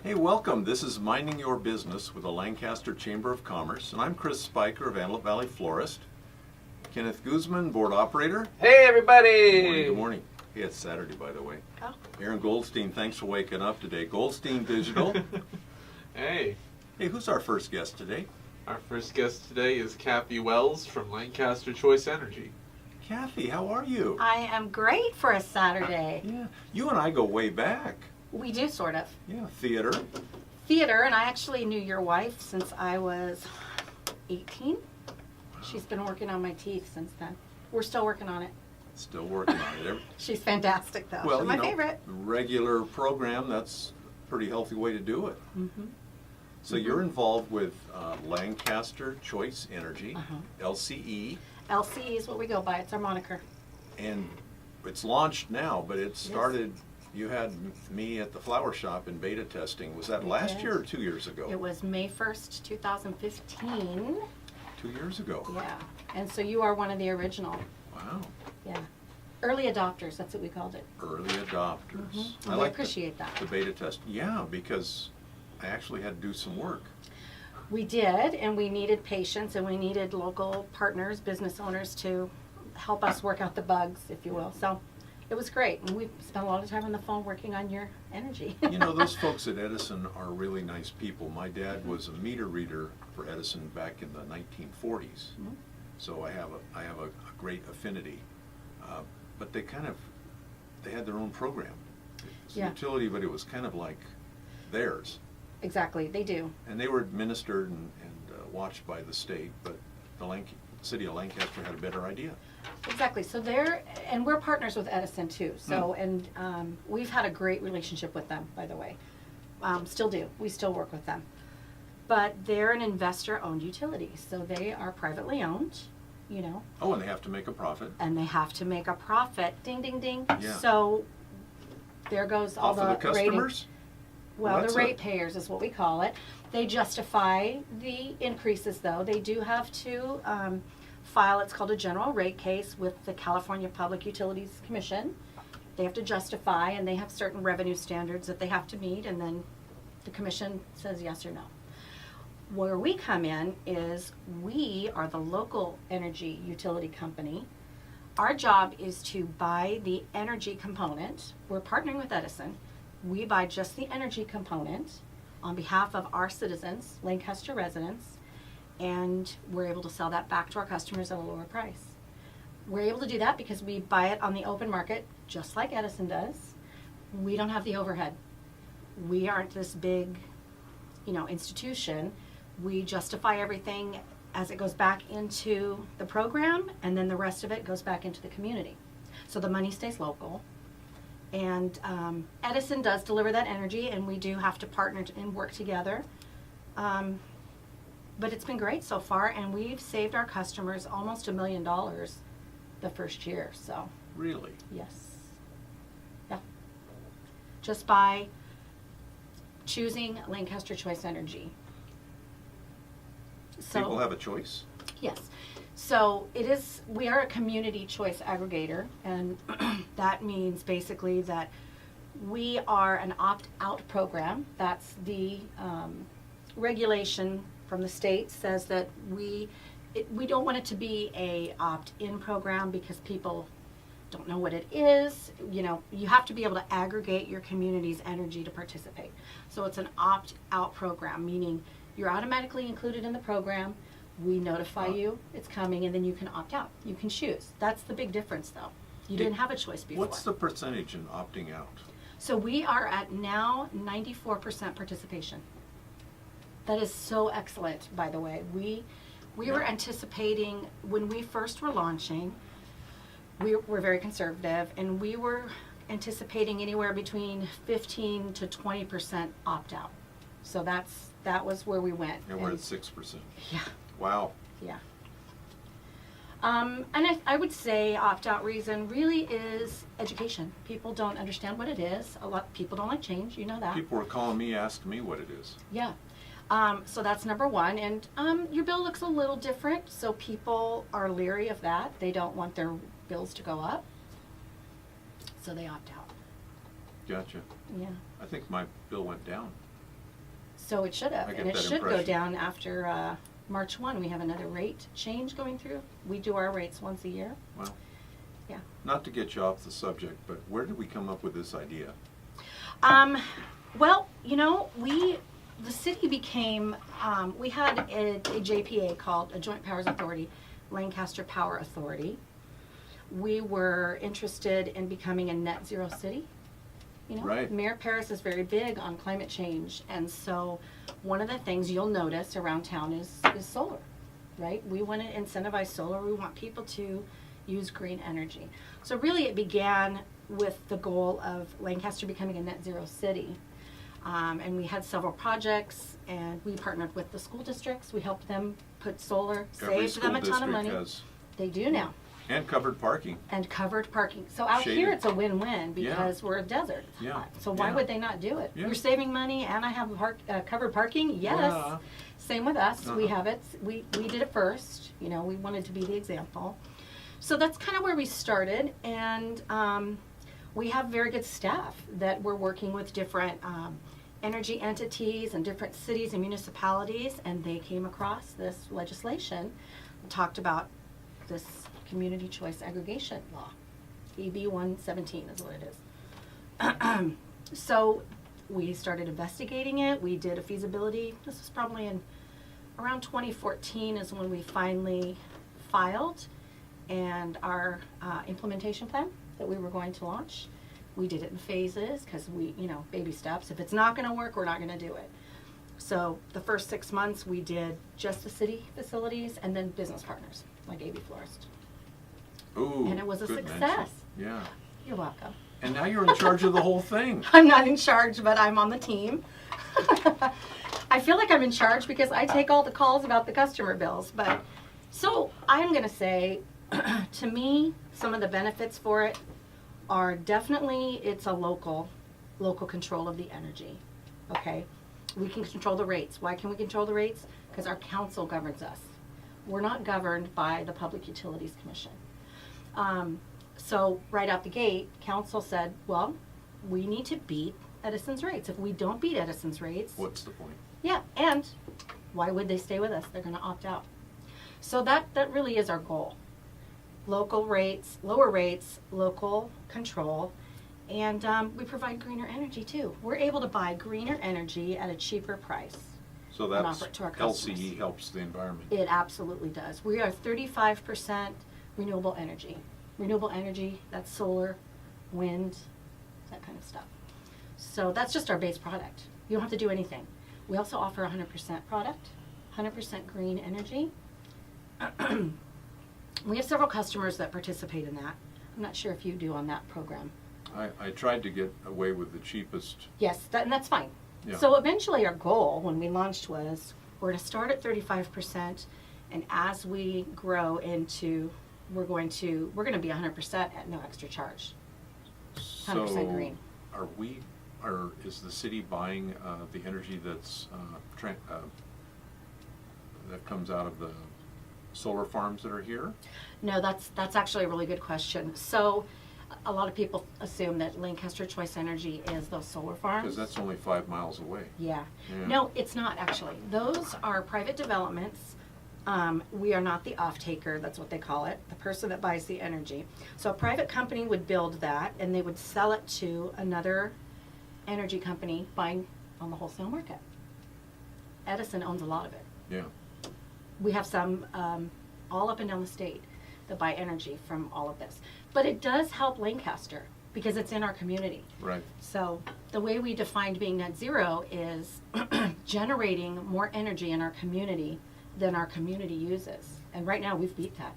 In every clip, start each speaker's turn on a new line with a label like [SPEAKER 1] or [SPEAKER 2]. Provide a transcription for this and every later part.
[SPEAKER 1] Hey, welcome. This is Minding Your Business with the Lancaster Chamber of Commerce, and I'm Chris Spiker of Antelope Valley Florist. Kenneth Guzman, board operator.
[SPEAKER 2] Hey, everybody!
[SPEAKER 1] Good morning, good morning. Hey, it's Saturday, by the way.
[SPEAKER 3] Oh.
[SPEAKER 1] Aaron Goldstein, thanks for waking up today. Goldstein Digital.
[SPEAKER 2] Hey,
[SPEAKER 1] Hey, who's our first guest today?
[SPEAKER 2] our first guest today is Kathy Wells from Lancaster Choice Energy.
[SPEAKER 1] Kathy, how are you?
[SPEAKER 3] I am great for a Saturday.
[SPEAKER 1] Yeah, you and I go way back.
[SPEAKER 3] We do, sort of.
[SPEAKER 1] Yeah, theater.
[SPEAKER 3] Theater, and I actually knew your wife since I was 18. She's been working on my teeth since then. We're still working on it.
[SPEAKER 1] Still working on it.
[SPEAKER 3] She's fantastic, though.
[SPEAKER 1] Well,
[SPEAKER 3] She's my favorite.
[SPEAKER 1] regular program, that's a pretty healthy way to do it.
[SPEAKER 3] Mm-hmm.
[SPEAKER 1] So you're involved with Lancaster Choice Energy,
[SPEAKER 3] Uh-huh.
[SPEAKER 1] LCE,
[SPEAKER 3] LCE is what we go by. It's our moniker.
[SPEAKER 1] and it's launched now, but it started, you had me at the flower shop in beta testing. Was that
[SPEAKER 3] We
[SPEAKER 1] last
[SPEAKER 3] did.
[SPEAKER 1] year or 2 years ago?
[SPEAKER 3] It was May 1st, 2015.
[SPEAKER 1] 2 years ago.
[SPEAKER 3] Yeah. And so you are one of the original.
[SPEAKER 1] Wow.
[SPEAKER 3] Yeah. Early adopters, that's what we called it.
[SPEAKER 1] Early adopters.
[SPEAKER 3] Mhm.
[SPEAKER 1] I
[SPEAKER 3] We
[SPEAKER 1] like
[SPEAKER 3] appreciate that.
[SPEAKER 1] the beta test. Yeah, because I actually had to do some work.
[SPEAKER 3] We did, and we needed patience, and we needed local partners, business owners to help us work out the bugs, if you will. So it was great, and we spent a lot of time on the phone working on your energy.
[SPEAKER 1] You know, those folks at Edison are really nice people. My dad was a meter reader for Edison back in the 1940s.
[SPEAKER 3] Mhm.
[SPEAKER 1] So I have a great affinity. But they had their own program. It's a
[SPEAKER 3] Yeah.
[SPEAKER 1] utility, but it was kind of like theirs.
[SPEAKER 3] Exactly, they do.
[SPEAKER 1] And they were administered and watched by the state, but the city of Lancaster had a better idea.
[SPEAKER 3] Exactly. So and we're partners with Edison too. So, and we've had a great relationship with them, by the way. Still do. We still work with them. But they're an investor-owned utility, so they are privately owned, you know,
[SPEAKER 1] Oh, and they have to make a profit.
[SPEAKER 3] and they have to make a profit. Ding, ding, ding.
[SPEAKER 1] Yeah.
[SPEAKER 3] So there goes all
[SPEAKER 1] Off of the
[SPEAKER 3] rating.
[SPEAKER 1] customers?
[SPEAKER 3] Well,
[SPEAKER 1] That's
[SPEAKER 3] the ratepayers is what we call it. They justify the increases, though. They do have to file, it's called a general rate case with the California Public Utilities Commission. They have to justify, and they have certain revenue standards that they have to meet, and then the commission says yes or no. Where we come in is we are the local energy utility company. Our job is to buy the energy component. We're partnering with Edison. We buy just the energy component on behalf of our citizens, Lancaster residents, and we're able to sell that back to our customers at a lower price. We're able to do that because we buy it on the open market, just like Edison does. We don't have the overhead. We aren't this big, institution. We justify everything as it goes back into the program, and then the rest of it goes back into the community. So the money stays local. And Edison does deliver that energy, and we do have to partner and work together. But it's been great so far, and we've saved our customers almost $1 million the first year. So
[SPEAKER 1] Really?
[SPEAKER 3] yes, yeah, just by choosing Lancaster Choice Energy. So
[SPEAKER 1] People have a choice?
[SPEAKER 3] yes. So we are a community choice aggregator, and that means basically that we are an opt-out program. That's the regulation from the state says that we don't want it to be a opt-in program because people don't know what it is. You have to be able to aggregate your community's energy to participate. So it's an opt-out program, meaning you're automatically included in the program. We notify you it's coming, and then you can opt out. You can choose. That's the big difference, though. You didn't have a choice before.
[SPEAKER 1] What's the percentage in opting out?
[SPEAKER 3] So we are at now 94% participation. That is so excellent, by the way. We were anticipating, when we first were launching, we were very conservative, and we were anticipating anywhere between 15 to 20% opt out. So that was where we went.
[SPEAKER 1] And we're at 6%.
[SPEAKER 3] Yeah.
[SPEAKER 1] Wow.
[SPEAKER 3] Yeah. And I would say opt-out reason really is education. People don't understand what it is. A lot of people don't like change. You know that.
[SPEAKER 1] People were calling me, asking me what it is.
[SPEAKER 3] Yeah. So that's number one. And your bill looks a little different, so people are leery of that. They don't want their bills to go up, so they opt out.
[SPEAKER 1] Gotcha.
[SPEAKER 3] Yeah.
[SPEAKER 1] I think my bill went down.
[SPEAKER 3] So it should have,
[SPEAKER 1] I get
[SPEAKER 3] and it
[SPEAKER 1] that
[SPEAKER 3] should go
[SPEAKER 1] impression.
[SPEAKER 3] down after March 1. We have another rate change going through. We do our rates once a year.
[SPEAKER 1] Well,
[SPEAKER 3] Yeah.
[SPEAKER 1] not to get you off the subject, but where did we come up with this idea?
[SPEAKER 3] Well, the city became, we had a JPA called a Joint Powers Authority, Lancaster Power Authority. We were interested in becoming a net zero city.
[SPEAKER 1] Right.
[SPEAKER 3] Mayor Paris is very big on climate change, and so one of the things you'll notice around town is solar, right? We want to incentivize solar. We want people to use green energy. So really it began with the goal of Lancaster becoming a net zero city. And we had several projects, and we partnered with the school districts. We helped them put solar,
[SPEAKER 1] Every
[SPEAKER 3] saved them a
[SPEAKER 1] school
[SPEAKER 3] ton of
[SPEAKER 1] district
[SPEAKER 3] money.
[SPEAKER 1] has,
[SPEAKER 3] They do now.
[SPEAKER 1] and covered parking.
[SPEAKER 3] And covered parking. So out here
[SPEAKER 1] Shaded.
[SPEAKER 3] it's a win-win
[SPEAKER 1] Yeah.
[SPEAKER 3] because we're a desert. It's
[SPEAKER 1] Yeah.
[SPEAKER 3] hot. So why
[SPEAKER 1] Yeah.
[SPEAKER 3] would they not do it?
[SPEAKER 1] Yeah.
[SPEAKER 3] You're saving money and I have covered parking? Yes.
[SPEAKER 1] Yeah.
[SPEAKER 3] Same with us. We
[SPEAKER 1] Uh-huh.
[SPEAKER 3] have it. We did it first. We wanted to be the example. So that's kind of where we started, and we have very good staff that we're working with different energy entities and different cities and municipalities, and they came across this legislation, talked about this community choice aggregation law. EB 117 is what it is. So we started investigating it. We did a feasibility. This was probably in around 2014 is when we finally filed, and our implementation plan that we were going to launch. We did it in phases because baby steps. If it's not going to work, we're not going to do it. So the first 6 months we did just the city facilities and then business partners like AB Florist.
[SPEAKER 1] Ooh,
[SPEAKER 3] And it was a
[SPEAKER 1] good
[SPEAKER 3] success.
[SPEAKER 1] mention. Yeah.
[SPEAKER 3] You're welcome.
[SPEAKER 1] And now you're in charge of the whole thing.
[SPEAKER 3] I'm not in charge, but I'm on the team. I feel like I'm in charge because I take all the calls about the customer bills. But so I'm going to say, to me, some of the benefits for it are definitely it's a local control of the energy. Okay, we can control the rates. Why can we control the rates? Because our council governs us. We're not governed by the Public Utilities Commission. So right out the gate, council said, well, we need to beat Edison's rates. If we don't beat Edison's rates,
[SPEAKER 1] What's the point?
[SPEAKER 3] yeah, and why would they stay with us? They're going to opt out. So that really is our goal. Local rates, lower rates, local control, and we provide greener energy too. We're able to buy greener energy at a cheaper price.
[SPEAKER 1] So
[SPEAKER 3] And
[SPEAKER 1] that's
[SPEAKER 3] offer it to our customers.
[SPEAKER 1] LCE helps the environment.
[SPEAKER 3] It absolutely does. We are 35% renewable energy. Renewable energy, that's solar, wind, that kind of stuff. So that's just our base product. You don't have to do anything. We also offer 100% product, 100% green energy. We have several customers that participate in that. I'm not sure if you do on that program.
[SPEAKER 1] I tried to get away with the cheapest.
[SPEAKER 3] Yes, and that's fine.
[SPEAKER 1] Yeah.
[SPEAKER 3] So eventually our goal when we launched was we're to start at 35%, and as we grow into, we're going to be 100% at no extra charge. 100%
[SPEAKER 1] So
[SPEAKER 3] green.
[SPEAKER 1] is the city buying the energy that's that comes out of the solar farms that are here?
[SPEAKER 3] No, that's actually a really good question. So a lot of people assume that Lancaster Choice Energy is those solar farms.
[SPEAKER 1] Because that's only 5 miles away.
[SPEAKER 3] Yeah.
[SPEAKER 1] Yeah.
[SPEAKER 3] No, it's not actually. Those are private developments. We are not the off-taker, that's what they call it, the person that buys the energy. So a private company would build that, and they would sell it to another energy company buying on the wholesale market. Edison owns a lot of it.
[SPEAKER 1] Yeah.
[SPEAKER 3] We have some all up and down the state that buy energy from all of this. But it does help Lancaster because it's in our community.
[SPEAKER 1] Right.
[SPEAKER 3] So the way we defined being net zero is generating more energy in our community than our community uses. And right now we've beat that.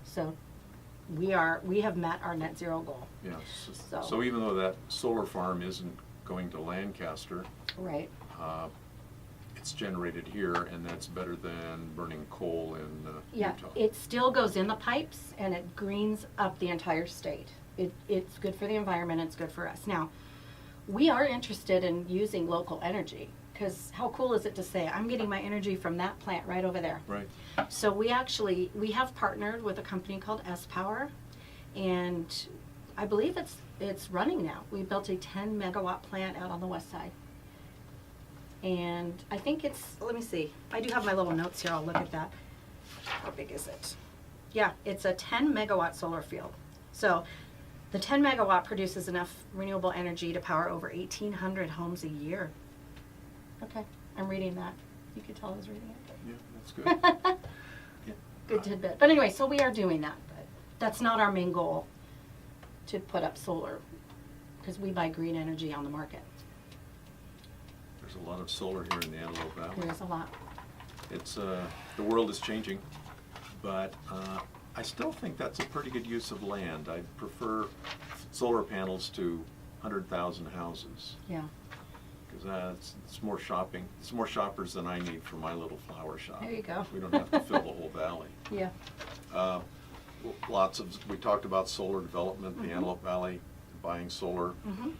[SPEAKER 3] So we have met our net zero goal.
[SPEAKER 1] Yeah.
[SPEAKER 3] So-
[SPEAKER 1] So even though that solar farm isn't going to Lancaster,
[SPEAKER 3] Right.
[SPEAKER 1] it's generated here, and that's better than burning coal in
[SPEAKER 3] Yeah,
[SPEAKER 1] Utah.
[SPEAKER 3] it still goes in the pipes and it greens up the entire state. It's good for the environment, it's good for us. Now, we are interested in using local energy because how cool is it to say, I'm getting my energy from that plant right over there.
[SPEAKER 1] Right.
[SPEAKER 3] So we have partnered with a company called S-Power, and I believe it's running now. We built a 10 megawatt plant out on the west side. And I think it's, let me see, I do have my little notes here, I'll look at that. How big is it? Yeah, it's a 10 megawatt solar field. So the 10 megawatt produces enough renewable energy to power over 1,800 homes a year. Okay, I'm reading that. You could tell I was reading it.
[SPEAKER 1] Yeah, that's good. Yeah.
[SPEAKER 3] Good tidbit. But anyway, so we are doing that. But that's not our main goal, to put up solar, because we buy green energy on the market.
[SPEAKER 1] There's a lot of solar here in the Antelope Valley.
[SPEAKER 3] There is a lot.
[SPEAKER 1] It's the world is changing, but I still think that's a pretty good use of land. I prefer solar panels to 100,000 houses,
[SPEAKER 3] Yeah.
[SPEAKER 1] because it's more shopping. It's more shoppers than I need for my little flower shop.
[SPEAKER 3] There you go.
[SPEAKER 1] We don't have to fill the whole valley.
[SPEAKER 3] Yeah.
[SPEAKER 1] We talked about solar development, the Antelope Valley, buying solar.
[SPEAKER 3] Mhm.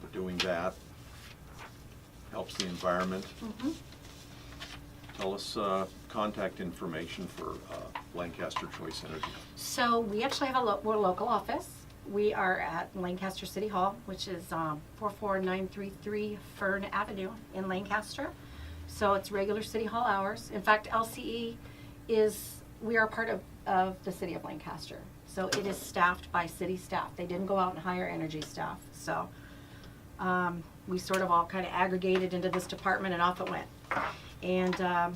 [SPEAKER 1] We're doing that. Helps the environment.
[SPEAKER 3] Mhm.
[SPEAKER 1] Tell us contact information for Lancaster Choice Energy.
[SPEAKER 3] So we actually have we're a local office. We are at Lancaster City Hall, which is 44933 Fern Avenue in Lancaster. So it's regular City Hall hours. In fact, LCE we are part of the City of Lancaster. So it is staffed by city staff. They didn't go out and hire energy staff. So we sort of all kind of aggregated into this department, and off it went. And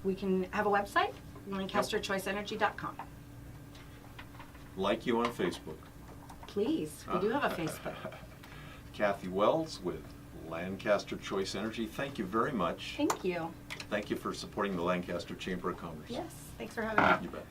[SPEAKER 3] we can have a website, lancasterchoiceenergy.com.
[SPEAKER 1] Like you on Facebook.
[SPEAKER 3] Please, we do have a Facebook.
[SPEAKER 1] Kathy Wells with Lancaster Choice Energy. Thank you very much.
[SPEAKER 3] Thank you.
[SPEAKER 1] Thank you for supporting the Lancaster Chamber of Commerce.
[SPEAKER 3] Yes, thanks for having me.
[SPEAKER 1] You bet.